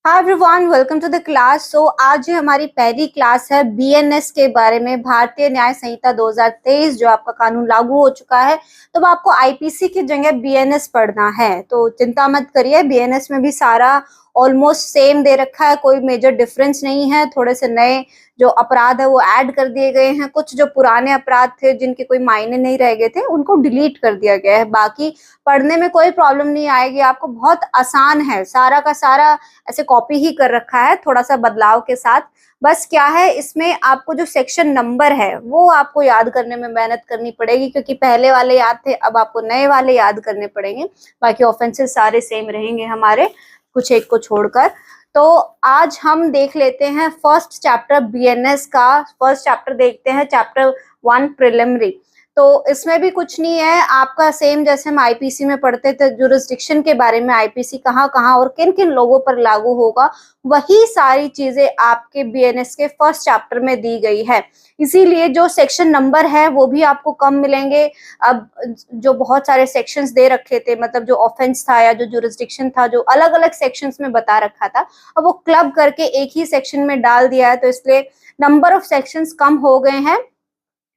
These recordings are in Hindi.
Hi everyone, welcome to the class. आज हमारी पहली क्लास है बीएनएस के बारे में, भारतीय न्याय संहिता 2023 जो आपका कानून लागू हो चुका है। तो अब आपको आईपीसी की जगह बीएनएस पढ़ना है, तो चिंता मत करिए, बीएनएस में भी सारा ऑलमोस्ट सेम दे रखा है, कोई मेजर डिफरेंस नहीं है। थोड़े से नए जो अपराध है वो ऐड कर दिए गए हैं, कुछ जो पुराने अपराध थे जिनके कोई मायने नहीं रह गए थे उनको डिलीट कर दिया गया है। बाकी पढ़ने में कोई प्रॉब्लम नहीं आएगी आपको, बहुत आसान है, सारा का सारा ऐसे कॉपी ही कर रखा है थोड़ा सा बदलाव के साथ। बस क्या है, इसमें आपको जो सेक्शन नंबर है वो आपको याद करने में मेहनत करनी पड़ेगी, क्योंकि पहले वाले याद थे, अब आपको नए वाले याद करने पड़ेंगे। बाकी ऑफेंसेस सारे सेम रहेंगे हमारे, कुछ एक को छोड़कर। तो आज हम देख लेते हैं फर्स्ट चैप्टर बीएनएस का। फर्स्ट चैप्टर देखते हैं, चैप्टर 1 प्रिलिमिनरी। तो इसमें भी कुछ नहीं है आपका, सेम जैसे हम आईपीसी में पढ़ते थे जुरिस्डिक्शन के बारे में, आईपीसी कहाँ कहाँ और किन किन लोगों पर लागू होगा, वही सारी चीजें आपके बीएनएस के फर्स्ट चैप्टर में दी गई है। इसीलिए जो सेक्शन नंबर है वो भी आपको कम मिलेंगे। अब जो बहुत सारे सेक्शंस दे रखे थे, मतलब जो ऑफेंस था या जो जुरिस्डिक्शन था, जो अलग अलग सेक्शंस में बता रखा था, अब वो क्लब करके एक ही सेक्शन में डाल दिया है, तो इसलिए नंबर ऑफ सेक्शंस कम हो गए हैं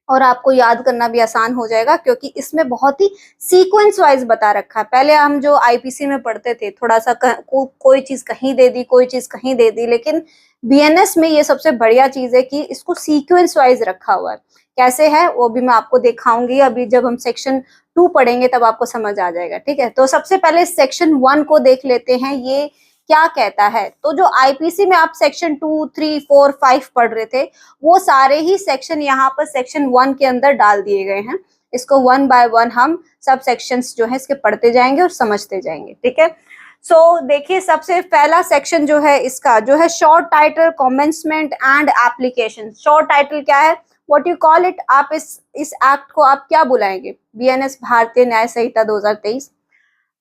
और आपको याद करना भी आसान हो जाएगा, क्योंकि इसमें बहुत ही सीक्वेंस वाइज बता रखा है। पहले हम जो आईपीसी में पढ़ते थे थोड़ा सा कोई चीज कहीं दे दी, कोई चीज कहीं दे दी, लेकिन बीएनएस में ये सबसे बढ़िया चीज है कि इसको सीक्वेंस वाइज रखा हुआ है। कैसे है वो भी मैं आपको दिखाऊंगी, अभी जब हम सेक्शन 2 पढ़ेंगे तब आपको समझ आ जाएगा। ठीक है, तो सबसे पहले सेक्शन 1 को देख लेते हैं, ये क्या कहता है। तो जो आईपीसी में आप सेक्शन 2, 3, 4, 5 पढ़ रहे थे, वो सारे ही सेक्शन यहाँ पर सेक्शन 1 के अंदर डाल दिए गए हैं। इसको 1 बाय 1 हम सब सेक्शंस जो है इसके पढ़ते जाएंगे और समझते जाएंगे। ठीक है, सो देखिए, सबसे पहला सेक्शन जो है इसका जो है short title, commencement and application. Short title क्या है, व्हाट यू कॉल इट, आप इस एक्ट को आप क्या बुलाएंगे, बीएनएस भारतीय न्याय संहिता 2023।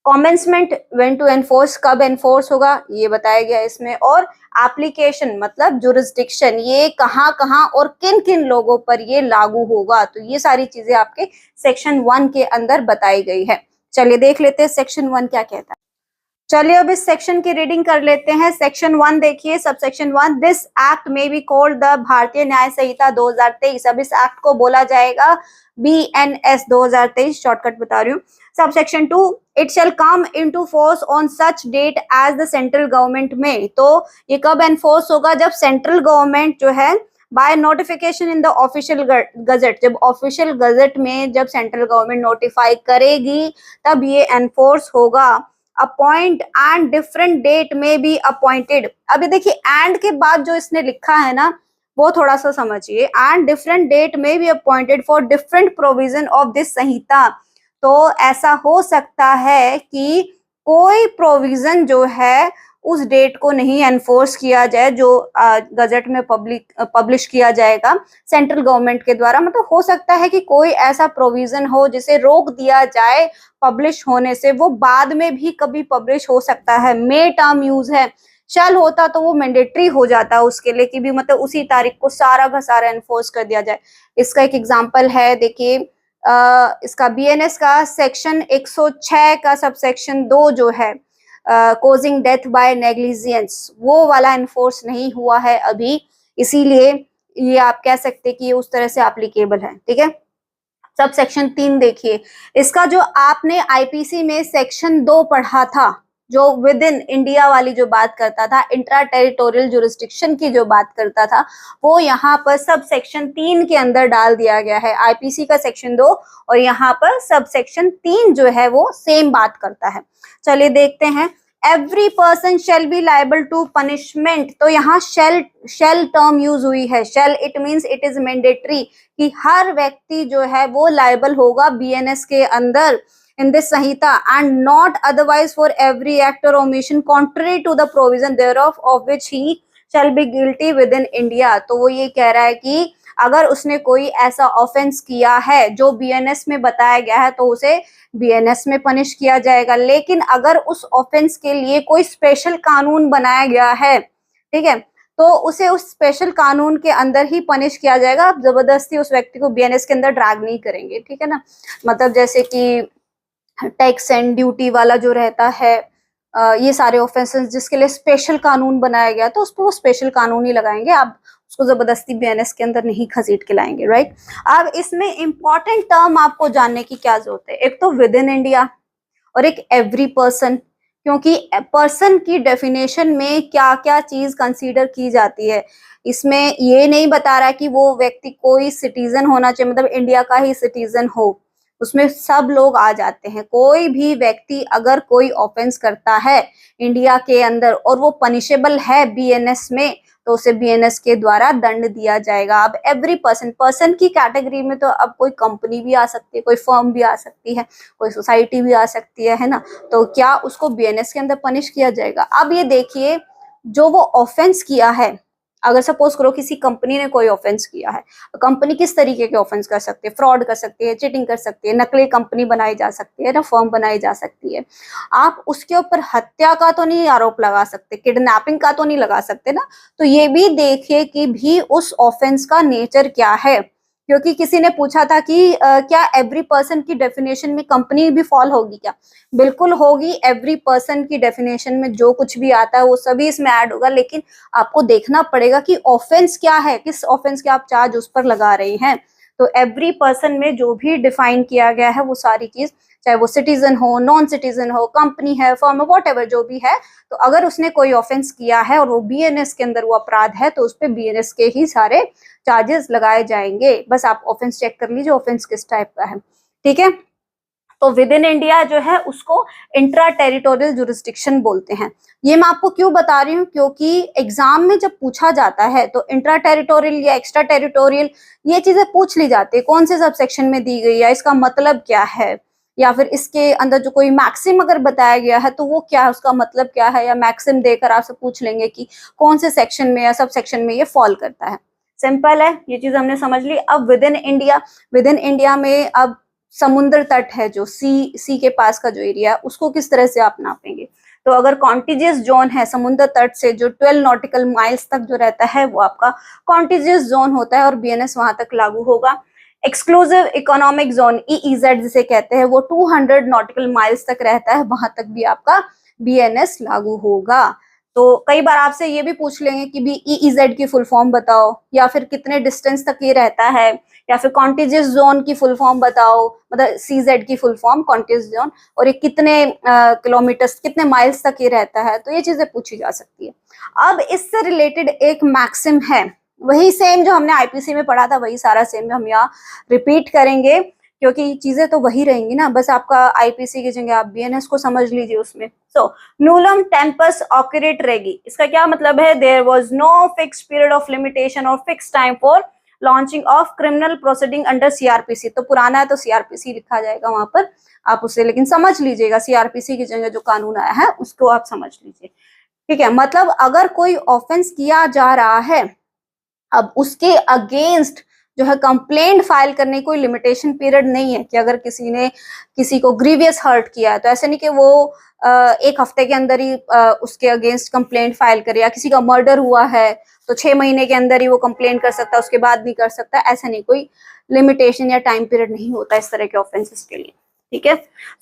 कॉमेंसमेंट, व्हेन टू एनफोर्स, कब एनफोर्स होगा ये बताया गया इसमें, और एप्लीकेशन मतलब जुरिस्डिक्शन, ये कहाँ कहाँ और किन किन लोगों पर ये लागू होगा। तो ये सारी चीजें आपके सेक्शन 1 के अंदर बताई गई है। चलिए देख लेते हैं सेक्शन 1 क्या कहता है। चलिए अब इस सेक्शन की रीडिंग कर लेते हैं। सेक्शन 1 देखिए, sub section 1, this act may be called the भारतीय न्याय संहिता 2023। अब इस एक्ट को बोला जाएगा बीएनएस 2023, शॉर्टकट बता रही हूँ। Sub section 2, it shall come into force on such date as the central government में। तो ये कब एनफोर्स होगा, जब सेंट्रल गवर्नमेंट जो है by notification in the official gazette, जब ऑफिशियल गजट में जब सेंट्रल गवर्नमेंट नोटिफाई करेगी तब ये एनफोर्स होगा। अपॉइंट एंड डिफरेंट डेट में बी अपॉइंटेड। अभी देखिए एंड के बाद जो इसने लिखा है ना वो थोड़ा सा समझिए, एंड डिफरेंट डेट में be appointed for different provision of this Sanhita. तो ऐसा हो सकता है कि कोई प्रोविजन जो है उस डेट को नहीं एनफोर्स किया जाए, जो गजट में पब्लिश किया जाएगा सेंट्रल गवर्नमेंट के द्वारा। मतलब हो सकता है कि कोई ऐसा प्रोविजन हो जिसे रोक दिया जाए पब्लिश होने से, वो बाद में भी कभी पब्लिश हो सकता है। मे टर्म यूज है, शैल होता तो वो मैंडेटरी हो जाता उसके लिए कि भी मतलब उसी तारीख को सारा का सारा एनफोर्स कर दिया जाए। इसका एक एग्जांपल है, देखिए इसका बीएनएस का सेक्शन 106 का सब सेक्शन 2 जो है, कॉजिंग डेथ बाय नेग्लिजेंस, वो वाला एनफोर्स नहीं हुआ है अभी, इसीलिए ये आप कह सकते कि ये उस तरह से एप्लीकेबल है। ठीक है, सब सेक्शन 3 देखिए, इसका जो आपने आईपीसी में सेक्शन 2 पढ़ा था, जो विद इन इंडिया वाली जो बात करता था, इंट्रा टेरिटोरियल जुरिस्डिक्शन की जो बात करता था, वो यहाँ पर सब सेक्शन 3 के अंदर डाल दिया गया है। आईपीसी का सेक्शन 2 और यहाँ पर सब सेक्शन 3 जो है वो सेम बात करता है। चलिए देखते हैं, every person shall be liable to punishment. तो यहाँ शेल टर्म यूज हुई है, shall it means it is mandatory, कि हर व्यक्ति जो है वो लाइबल होगा बीएनएस के अंदर in this Samhita, and not otherwise for every act or omission contrary to the provision thereof of which he shall be guilty within India। तो वो ये कह रहा है कि अगर उसने कोई ऐसा ऑफेंस किया है जो बीएनएस में बताया गया है तो उसे बीएनएस में पनिश किया जाएगा, लेकिन अगर उस ऑफेंस के लिए कोई स्पेशल कानून बनाया गया है, ठीक है, तो उसे उस स्पेशल कानून के अंदर ही पनिश किया जाएगा। आप जबरदस्ती उस व्यक्ति को बीएनएस के अंदर ड्रैग नहीं करेंगे। ठीक है ना, मतलब जैसे कि टैक्स एंड ड्यूटी वाला जो रहता है, ये सारे ऑफेंसेस जिसके लिए स्पेशल कानून बनाया गया तो उस पर वो स्पेशल कानून ही लगाएंगे, आप उसको जबरदस्ती बीएनएस के अंदर नहीं घसीट के लाएंगे, राइट। अब इसमें इंपॉर्टेंट टर्म आपको जानने की क्या जरूरत है, एक तो विद इन इंडिया और एक एवरी पर्सन, क्योंकि पर्सन की डेफिनेशन में क्या क्या चीज कंसीडर की जाती है, इसमें ये नहीं बता रहा कि वो व्यक्ति कोई सिटीजन होना चाहिए, मतलब इंडिया का ही सिटीजन हो, उसमें सब लोग आ जाते हैं। कोई भी व्यक्ति अगर कोई ऑफेंस करता है इंडिया के अंदर और वो पनिशेबल है बीएनएस में, तो उसे बीएनएस के द्वारा दंड दिया जाएगा। अब एवरी पर्सन, पर्सन की कैटेगरी में तो अब कोई कंपनी भी आ सकती है, कोई फर्म भी आ सकती है, कोई सोसाइटी भी आ सकती है ना, तो क्या उसको बीएनएस के अंदर पनिश किया जाएगा। अब ये देखिए, जो वो ऑफेंस किया है, अगर सपोज करो किसी कंपनी ने कोई ऑफेंस किया है, तो कंपनी किस तरीके के ऑफेंस कर सकती है, फ्रॉड कर सकती है, चीटिंग कर सकती है, नकली कंपनी बनाई जा सकती है ना, फर्म बनाई जा सकती है। आप उसके ऊपर हत्या का तो नहीं आरोप लगा सकते, किडनैपिंग का तो नहीं लगा सकते ना। तो ये भी देखिए कि भी उस ऑफेंस का नेचर क्या है, क्योंकि किसी ने पूछा था कि क्या एवरी पर्सन की डेफिनेशन में कंपनी भी फॉल होगी क्या, बिल्कुल होगी। एवरी पर्सन की डेफिनेशन में जो कुछ भी आता है वो सभी इसमें ऐड होगा, लेकिन आपको देखना पड़ेगा कि ऑफेंस क्या है, किस ऑफेंस के आप चार्ज उस पर लगा रहे हैं। तो एवरी पर्सन में जो भी डिफाइन किया गया है वो सारी चीज, चाहे वो सिटीजन हो, नॉन सिटीजन हो, कंपनी है, फर्म है, वॉट एवर जो भी है, तो अगर उसने कोई ऑफेंस किया है और वो बीएनएस के अंदर वो अपराध है, तो उस पर बीएनएस के ही सारे चार्जेस लगाए जाएंगे। बस आप ऑफेंस चेक कर लीजिए ऑफेंस किस टाइप का है, ठीक है। तो विद इन इंडिया जो है उसको इंट्रा टेरिटोरियल जुरिस्डिक्शन बोलते हैं। ये मैं आपको क्यों बता रही हूँ, क्योंकि एग्जाम में जब पूछा जाता है तो इंट्रा टेरिटोरियल या एक्स्ट्रा टेरिटोरियल ये चीजें पूछ ली जाती है, कौन से सब सेक्शन में दी गई है, इसका मतलब क्या है, या फिर इसके अंदर जो कोई मैक्सिम अगर बताया गया है तो वो क्या है, उसका मतलब क्या है, या मैक्सिम देकर आपसे पूछ लेंगे कि कौन से सेक्शन में या सब सेक्शन में ये फॉल करता है। सिंपल है, ये चीज हमने समझ ली। अब with in India, with in India में अब समुद्र तट है जो सी के पास का जो एरिया है उसको किस तरह से आप नापेंगे। तो अगर कॉन्टिजियस जोन है समुद्र तट से जो 12 नॉटिकल माइल्स तक जो रहता है वो आपका कॉन्टिजियस जोन होता है और बीएनएस वहां तक लागू होगा। एक्सक्लूसिव इकोनॉमिक जोन ईईजेड जिसे कहते हैं वो 200 नॉटिकल माइल्स तक रहता है, वहां तक भी आपका बीएनएस लागू होगा। तो कई बार आपसे ये भी पूछ लेंगे कि भी ईईजेड की फुल फॉर्म बताओ, या फिर कितने डिस्टेंस तक ये रहता है, या फिर कॉन्टिजियस जोन की फुल फॉर्म बताओ, मतलब सीजेड की फुल फॉर्म कॉन्टिजियस जोन, और ये कितने किलोमीटर्स कितने माइल्स तक ये रहता है, तो ये चीजें पूछी जा सकती है। अब इससे रिलेटेड एक मैक्सिम है, वही सेम जो हमने आईपीसी में पढ़ा था वही सारा सेम हम यहाँ रिपीट करेंगे, क्योंकि चीजें तो वही रहेंगी ना, बस आपका आईपीसी की जगह आप बीएनएस को समझ लीजिए उसमें। सो नूलम टेम्पस ऑक्यूरेट रेगी, इसका क्या मतलब है, there was no fixed period of limitation और fixed time for launching of criminal proceeding under CrPC. तो पुराना है तो सीआरपीसी लिखा जाएगा वहां पर, आप उसे लेकिन समझ लीजिएगा, सीआरपीसी की जगह जो कानून आया है उसको आप समझ लीजिए, ठीक है। मतलब अगर कोई ऑफेंस किया जा रहा है, अब उसके अगेंस्ट जो है कंप्लेंट फाइल करने कोई लिमिटेशन पीरियड नहीं है, कि अगर किसी ने किसी को ग्रीवियस हर्ट किया है तो ऐसे नहीं कि वो एक हफ्ते के अंदर ही उसके अगेंस्ट कंप्लेंट फाइल करे, या किसी का मर्डर हुआ है तो 6 महीने के अंदर ही वो कंप्लेंट कर सकता है, उसके बाद नहीं कर सकता, ऐसा नहीं, कोई लिमिटेशन या टाइम पीरियड नहीं होता इस तरह के ऑफेंसेस के लिए, ठीक है।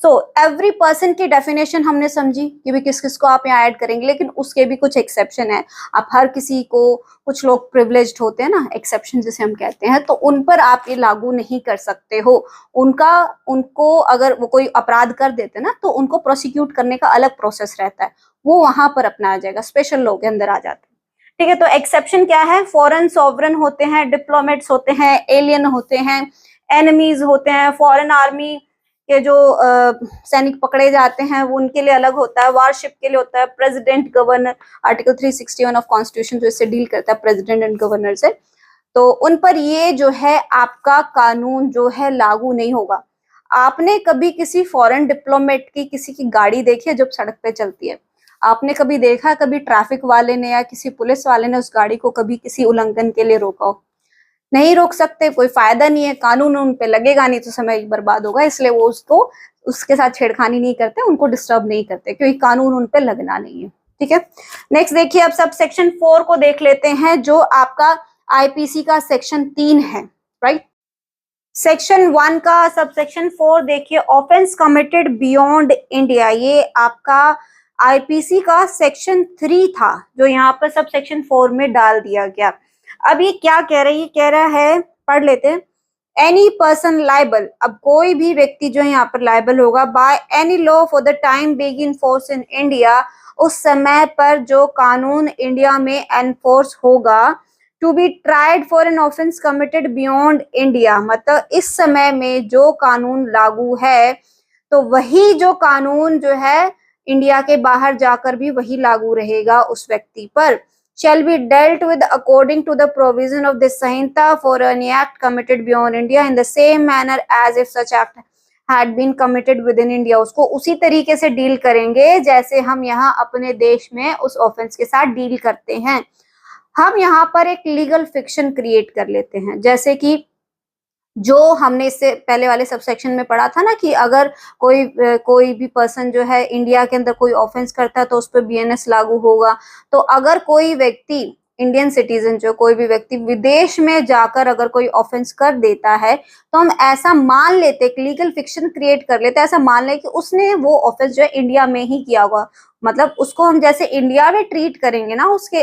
सो एवरी पर्सन की डेफिनेशन हमने समझी कि भी किस किस को आप यहाँ ऐड करेंगे, लेकिन उसके भी कुछ एक्सेप्शन है। आप हर किसी को, कुछ लोग प्रिविलेज्ड होते हैं ना, एक्सेप्शन जिसे हम कहते हैं, तो उन पर आप ये लागू नहीं कर सकते हो। उनको अगर वो कोई अपराध कर देते ना तो उनको प्रोसिक्यूट करने का अलग प्रोसेस रहता है, वो वहां पर अपनाया जाएगा, स्पेशल लोग के अंदर आ जाते हैं, ठीक है। तो एक्सेप्शन क्या है, फॉरेन सॉवरन होते हैं, डिप्लोमेट्स होते हैं, एलियन होते हैं, एनिमीज होते हैं, फॉरेन आर्मी के जो सैनिक पकड़े जाते हैं वो उनके लिए अलग होता है, वारशिप के लिए होता है, president governor, article 361 of constitution जो इससे डील करता है प्रेसिडेंट एंड गवर्नर से, तो उन पर ये जो है आपका कानून जो है लागू नहीं होगा। आपने कभी किसी फॉरेन डिप्लोमेट की किसी की गाड़ी देखी है जब सड़क पे चलती है, आपने कभी देखा कभी ट्रैफिक वाले ने या किसी पुलिस वाले ने उस गाड़ी को कभी किसी उल्लंघन के लिए रोका हो? नहीं रोक सकते, कोई फायदा नहीं है, कानून उन पे लगेगा नहीं तो समय बर्बाद होगा, इसलिए वो उसको उसके साथ छेड़खानी नहीं करते, उनको डिस्टर्ब नहीं करते, क्योंकि कानून उन पे लगना नहीं है, ठीक है। नेक्स्ट देखिए, अब सब सेक्शन 4 को देख लेते हैं जो आपका आईपीसी का सेक्शन 3 है, राइट। सेक्शन 1 का सब सेक्शन 4 देखिए, ऑफेंस कमिटेड बियॉन्ड इंडिया, ये आपका आईपीसी का सेक्शन 3 था जो यहाँ पर सब सेक्शन 4 में डाल दिया गया। अब ये क्या कह रहा है, ये कह रहा है, पढ़ लेते हैं, एनी पर्सन लाइबल, अब कोई भी व्यक्ति जो है यहाँ पर लाइबल होगा, by any law for the time being in force in India, उस समय पर जो कानून इंडिया में एनफोर्स होगा, to be tried for an offence committed beyond India, मतलब इस समय में जो कानून लागू है तो वही जो कानून जो है इंडिया के बाहर जाकर भी वही लागू रहेगा उस व्यक्ति पर। shall be dealt with according to the provision of this Sanhita for any act committed beyond India in the same manner as if such act had been committed within India, उसको उसी तरीके से डील करेंगे जैसे हम यहाँ अपने देश में उस ऑफेंस के साथ डील करते हैं। हम यहाँ पर एक लीगल फिक्शन क्रिएट कर लेते हैं, जैसे कि जो हमने इससे पहले वाले सबसेक्शन में पढ़ा था ना कि अगर कोई भी पर्सन जो है इंडिया के अंदर कोई ऑफेंस करता है तो उस पर बीएनएस लागू होगा। तो अगर कोई व्यक्ति इंडियन सिटीजन जो कोई भी व्यक्ति विदेश में जाकर अगर कोई ऑफेंस कर देता है तो हम ऐसा मान लेते, एक लीगल फिक्शन क्रिएट कर लेते, ऐसा मान ले कि उसने वो ऑफेंस जो है इंडिया में ही किया होगा, मतलब उसको हम जैसे इंडिया में ट्रीट करेंगे ना उसके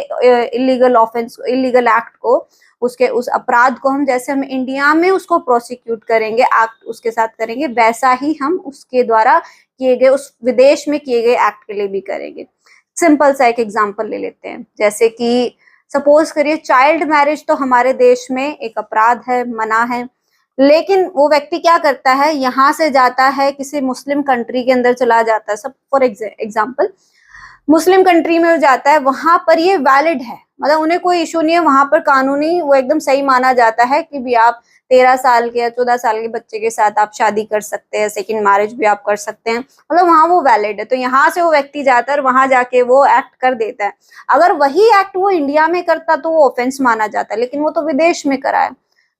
इलीगल ऑफेंस, इलीगल एक्ट को, उसके उस अपराध को हम जैसे हम इंडिया में उसको प्रोसिक्यूट करेंगे, एक्ट उसके साथ करेंगे, वैसा ही हम उसके द्वारा किए गए उस विदेश में किए गए एक्ट के लिए भी करेंगे। सिंपल सा एक एग्जांपल ले लेते हैं, जैसे कि सपोज करिए चाइल्ड मैरिज तो हमारे देश में एक अपराध है, मना है, लेकिन वो व्यक्ति क्या करता है, यहाँ से जाता है किसी मुस्लिम कंट्री के अंदर चला जाता है, सब फॉर एग्जाम्पल मुस्लिम कंट्री में जाता है, वहां पर ये वैलिड है, मतलब उन्हें कोई इशू नहीं है, वहां पर कानूनी वो एकदम सही माना जाता है कि भी आप 13 साल के या 14 साल के बच्चे के साथ आप शादी कर सकते हैं, सेकंड मैरिज भी आप कर सकते हैं, मतलब वहां वो वैलिड है। तो यहाँ से वो व्यक्ति जाता है, वहां जाके वो एक्ट कर देता है। अगर वही एक्ट वो इंडिया में करता तो वो ऑफेंस माना जाता है, लेकिन वो तो विदेश में करा है,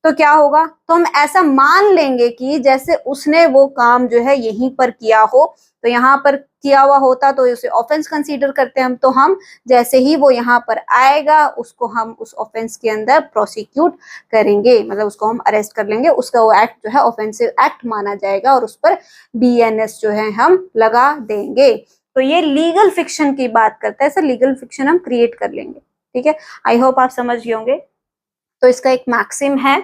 तो क्या होगा, तो हम ऐसा मान लेंगे कि जैसे उसने वो काम जो है यहीं पर किया हो, तो यहाँ पर किया हुआ होता तो उसे ऑफेंस कंसीडर करते हैं हम, तो हम जैसे ही वो यहाँ पर आएगा उसको हम उस ऑफेंस के अंदर प्रोसिक्यूट करेंगे, मतलब उसको हम अरेस्ट कर लेंगे, उसका वो एक्ट जो है ऑफेंसिव एक्ट माना जाएगा और उस पर बीएनएस जो है हम लगा देंगे। तो ये लीगल फिक्शन की बात करता है, ऐसा लीगल फिक्शन हम क्रिएट कर लेंगे। ठीक है, आई होप आप समझ गए होंगे। तो इसका एक मैक्सिम है,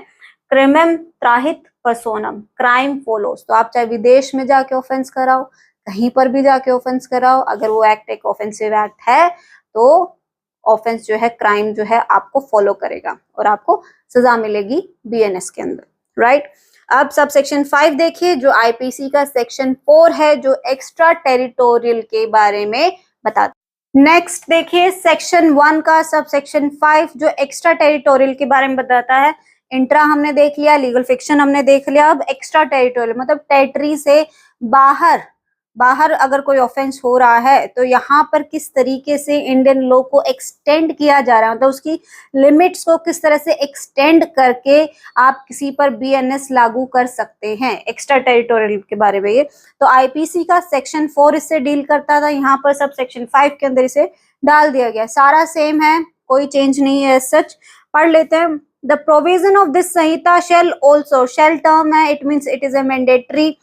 क्रिमेम त्राहित पर्सोनम, क्राइम फॉलोस, तो आप चाहे विदेश में जाके ऑफेंस कराओ, कहीं पर भी जाके ऑफेंस कराओ, अगर वो एक्ट एक ऑफेंसिव एक्ट है तो ऑफेंस जो है, क्राइम जो है आपको फॉलो करेगा और आपको सजा मिलेगी बीएनएस के अंदर, राइट। अब सब सेक्शन 5 देखिए जो आईपीसी का सेक्शन 4 है जो एक्स्ट्रा टेरिटोरियल के बारे में बताता है। नेक्स्ट देखिए सेक्शन 1 का सब सेक्शन 5 जो एक्स्ट्रा टेरिटोरियल के बारे में बताता है। इंट्रा हमने देख लिया, लीगल फिक्शन हमने देख लिया, अब एक्स्ट्रा टेरिटोरियल मतलब टेरिटरी से बाहर अगर कोई ऑफेंस हो रहा है तो यहाँ पर किस तरीके से इंडियन लॉ को एक्सटेंड किया जा रहा है, मतलब उसकी लिमिट्स को किस तरह से एक्सटेंड करके आप किसी पर बीएनएस लागू कर सकते हैं, एक्स्ट्रा टेरिटोरियल के बारे में। ये तो आईपीसी का सेक्शन 4 इससे डील करता था, यहाँ पर सब सेक्शन 5 के अंदर इसे डाल दिया गया, सारा सेम है, कोई चेंज नहीं है सच। पढ़ लेते हैं। The provision of this Sanhita shall also, shall term है, it means it is a mandatory,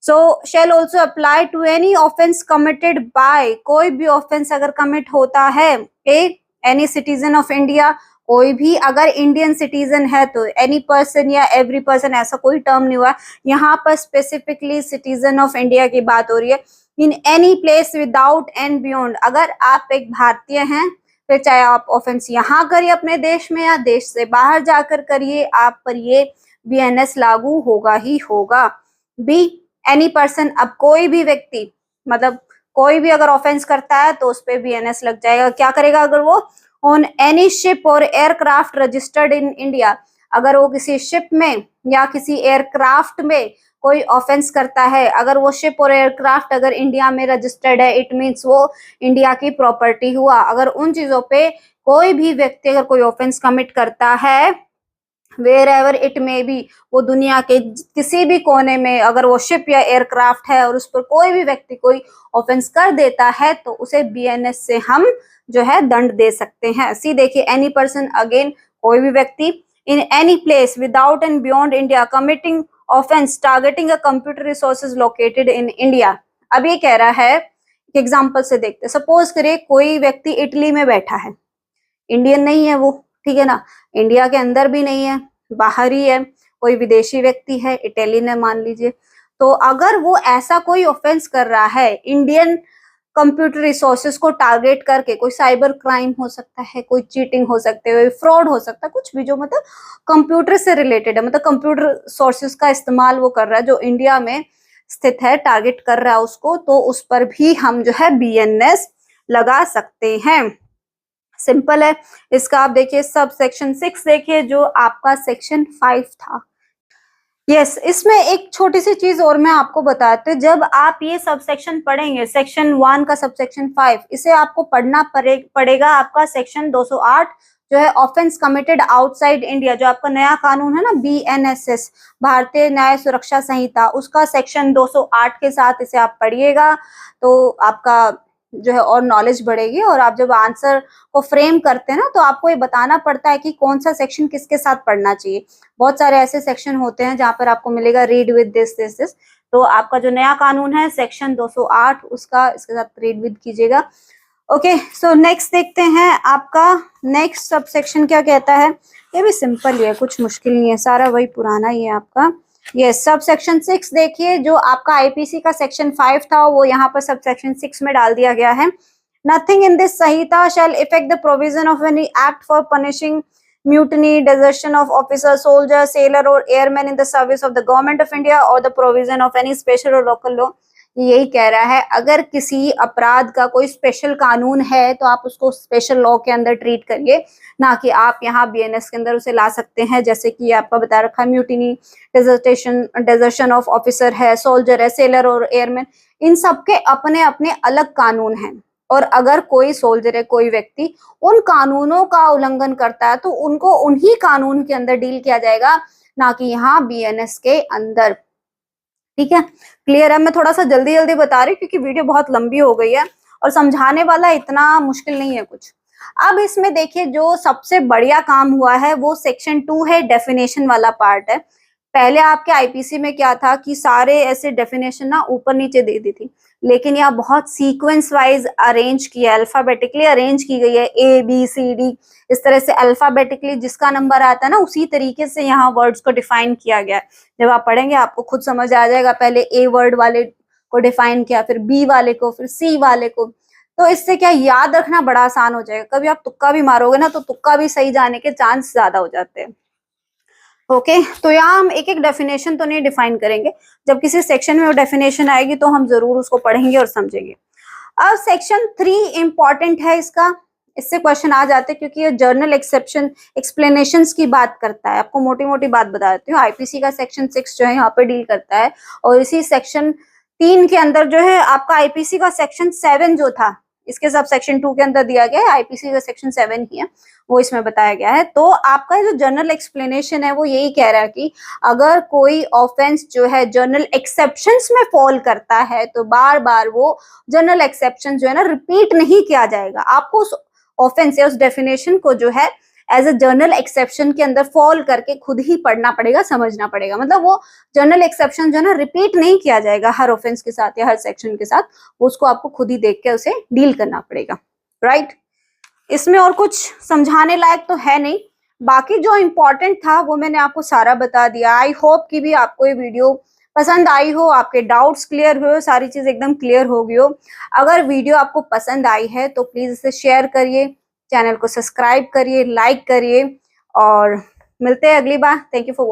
so shall also apply to any offence committed by, कोई भी ऑफेंस अगर कमिट होता है एनी सिटीजन ऑफ इंडिया, कोई भी अगर इंडियन सिटीजन है तो एनी पर्सन या एवरी पर्सन, ऐसा कोई टर्म नहीं हुआ, यहाँ पर स्पेसिफिकली सिटीजन ऑफ इंडिया की बात हो रही है। In any place without and beyond, अगर आप एक भारतीय हैं फिर चाहे आप ऑफेंस यहाँ करिए अपने देश में या देश से बाहर जाकर करिए, आप पर ये बीएनएस लागू होगा ही होगा। बी एनी पर्सन, अब कोई भी व्यक्ति मतलब कोई भी अगर ऑफेंस करता है तो उस पर बीएनएस लग जाएगा। क्या करेगा, अगर वो ऑन एनी शिप और एयरक्राफ्ट रजिस्टर्ड इन इंडिया, अगर वो किसी शिप में या किसी एयरक्राफ्ट में कोई ऑफेंस करता है, अगर वो शिप और एयरक्राफ्ट अगर इंडिया में रजिस्टर्ड है, इट मीन्स वो इंडिया की प्रॉपर्टी हुआ। अगर उन चीजों पे कोई भी व्यक्ति अगर कोई ऑफेंस कमिट करता है, wherever it may be, वो दुनिया के किसी भी कोने में अगर वो शिप या एयरक्राफ्ट है और उस पर कोई भी व्यक्ति कोई ऑफेंस कर देता है तो उसे बीएनएस से हम जो है दंड दे सकते हैं। सी देखिए, एनी पर्सन, अगेन कोई भी व्यक्ति, in any place without and beyond India committing offence targeting a computer resources located in India. अब ये कह रहा है एग्जाम्पल से देखते हैं। सपोज करिए कोई व्यक्ति इटली में बैठा है, इंडियन नहीं है वो, ठीक है ना, इंडिया के अंदर भी नहीं है, बाहर ही है, कोई विदेशी व्यक्ति है, इटालियन है मान लीजिए। तो अगर वो ऐसा कोई ऑफेंस कर रहा है इंडियन कंप्यूटर रिसोर्सेज को टारगेट करके, कोई साइबर क्राइम हो सकता है, कोई चीटिंग हो सकते है, फ्रॉड हो सकता है, कुछ भी जो मतलब कंप्यूटर से रिलेटेड है, मतलब कंप्यूटर सोर्सेज का इस्तेमाल वो कर रहा है जो इंडिया में स्थित है, टारगेट कर रहा है उसको, तो उस पर भी हम जो है बीएनएस लगा सकते हैं। सिंपल है। इसका आप देखिए सब सेक्शन 6 देखिए जो आपका सेक्शन 5 था। यस, इसमें एक छोटी सी चीज और मैं आपको बताती हूँ, जब आप ये सब सेक्शन पढ़ेंगे, सेक्शन 1 का सब सेक्शन 5, इसे आपको पढ़ना पड़ेगा आपका सेक्शन 208 जो है ऑफेंस कमिटेड आउटसाइड इंडिया, जो आपका नया कानून है ना बीएनएसएस, भारतीय न्याय सुरक्षा संहिता, उसका सेक्शन 208 के साथ इसे आप पढ़िएगा, तो आपका जो है और नॉलेज बढ़ेगी। और आप जब आंसर को फ्रेम करते हैं ना, तो आपको ये बताना पड़ता है कि कौन सा सेक्शन किसके साथ पढ़ना चाहिए। बहुत सारे ऐसे सेक्शन होते हैं जहां पर आपको मिलेगा read with this this this, तो आपका जो नया कानून है सेक्शन 208 उसका इसके साथ रीड विद कीजिएगा। ओके, सो नेक्स्ट देखते हैं आपका नेक्स्ट सब सेक्शन क्या कहता है। ये भी सिंपल ही है, कुछ मुश्किल नहीं है, सारा वही पुराना ही है आपका। ये सब सेक्शन 6 देखिए, जो आपका आईपीसी का सेक्शन 5 था वो यहाँ पर सब सेक्शन 6 में डाल दिया गया है। नथिंग इन दिस संहिता shall effect the provision of any act for punishing mutiny, desertion of officer, soldier, sailor or airman in the service of the government of India or the provision of any special or local law। यही कह रहा है, अगर किसी अपराध का कोई स्पेशल कानून है तो आप उसको स्पेशल लॉ के अंदर ट्रीट करिए, ना कि आप यहाँ बीएनएस के अंदर उसे ला सकते हैं। जैसे कि आपका बता रखा है म्यूटिनी, डेजर्शन ऑफ ऑफिसर है, सोल्जर है, सेलर और एयरमैन, इन सबके अपने अपने अलग कानून हैं। और अगर कोई सोल्जर है, कोई व्यक्ति उन कानूनों का उल्लंघन करता है तो उनको उन्हीं कानून के अंदर डील किया जाएगा, ना कि यहाँ बीएनएस के अंदर। ठीक है, क्लियर है। मैं थोड़ा सा जल्दी जल्दी बता रही हूँ क्योंकि वीडियो बहुत लंबी हो गई है और समझाने वाला इतना मुश्किल नहीं है कुछ। अब इसमें देखिए जो सबसे बढ़िया काम हुआ है वो सेक्शन 2 है, डेफिनेशन वाला पार्ट है। पहले आपके आईपीसी में क्या था कि सारे ऐसे डेफिनेशन ना ऊपर नीचे दे दी थी, लेकिन यहाँ बहुत सीक्वेंस वाइज अरेंज किया, अल्फाबेटिकली अरेंज की गई है, ए बी सी डी, इस तरह से अल्फाबेटिकली जिसका नंबर आता है ना उसी तरीके से यहाँ वर्ड्स को डिफाइन किया गया है। जब आप पढ़ेंगे आपको खुद समझ आ जाएगा, पहले ए वर्ड वाले को डिफाइन किया, फिर बी वाले को, फिर सी वाले को, तो इससे क्या याद रखना बड़ा आसान हो जाएगा। कभी आप तुक्का भी मारोगे ना तो तुक्का भी सही जाने के चांस ज्यादा हो जाते हैं। ओके, तो यहाँ हम एक एक डेफिनेशन तो नहीं डिफाइन करेंगे, जब किसी सेक्शन में वो डेफिनेशन आएगी तो हम जरूर उसको पढ़ेंगे और समझेंगे। अब सेक्शन 3 इंपॉर्टेंट है, इससे क्वेश्चन आ जाते हैं क्योंकि ये जर्नल एक्सेप्शन एक्सप्लेनेशंस की बात करता है। आपको मोटी मोटी बात बता देती हूँ, आईपीसी का सेक्शन 6 जो है यहाँ पे डील करता है, और इसी सेक्शन 3 के अंदर जो है आपका आईपीसी का सेक्शन 7 जो था, इसके सब सेक्शन 2 के अंदर दिया गया है, आईपीसी का सेक्शन 7 ही है, वो इसमें बताया गया है। तो आपका जो जर्नल एक्सप्लेनेशन है वो यही कह रहा है कि अगर कोई ऑफेंस जो है जर्नल एक्सेप्शंस में फॉल करता है तो बार बार वो जर्नल एक्सेप्शन जो है ना रिपीट नहीं किया जाएगा। आपको उस ऑफेंस या उस डेफिनेशन को जो है एज ए जर्नल एक्सेप्शन के अंदर फॉल करके खुद ही पढ़ना पड़ेगा, समझना पड़ेगा। मतलब वो जर्नल एक्सेप्शन जो है ना रिपीट नहीं किया जाएगा हर ऑफेंस के साथ या हर सेक्शन के साथ, उसको आपको खुद ही देख के उसे डील करना पड़ेगा, राइट। इसमें और कुछ समझाने लायक तो है नहीं, बाकी जो इम्पोर्टेंट था वो मैंने आपको सारा बता दिया। आई होप कि भी आपको ये वीडियो पसंद आई हो, आपके डाउट्स क्लियर हुए हो, सारी चीज एकदम क्लियर हो गई हो। अगर वीडियो आपको पसंद आई है तो प्लीज इसे शेयर करिए, चैनल को सब्सक्राइब करिए, लाइक करिए, और मिलते हैं अगली बार। Thank you for watching.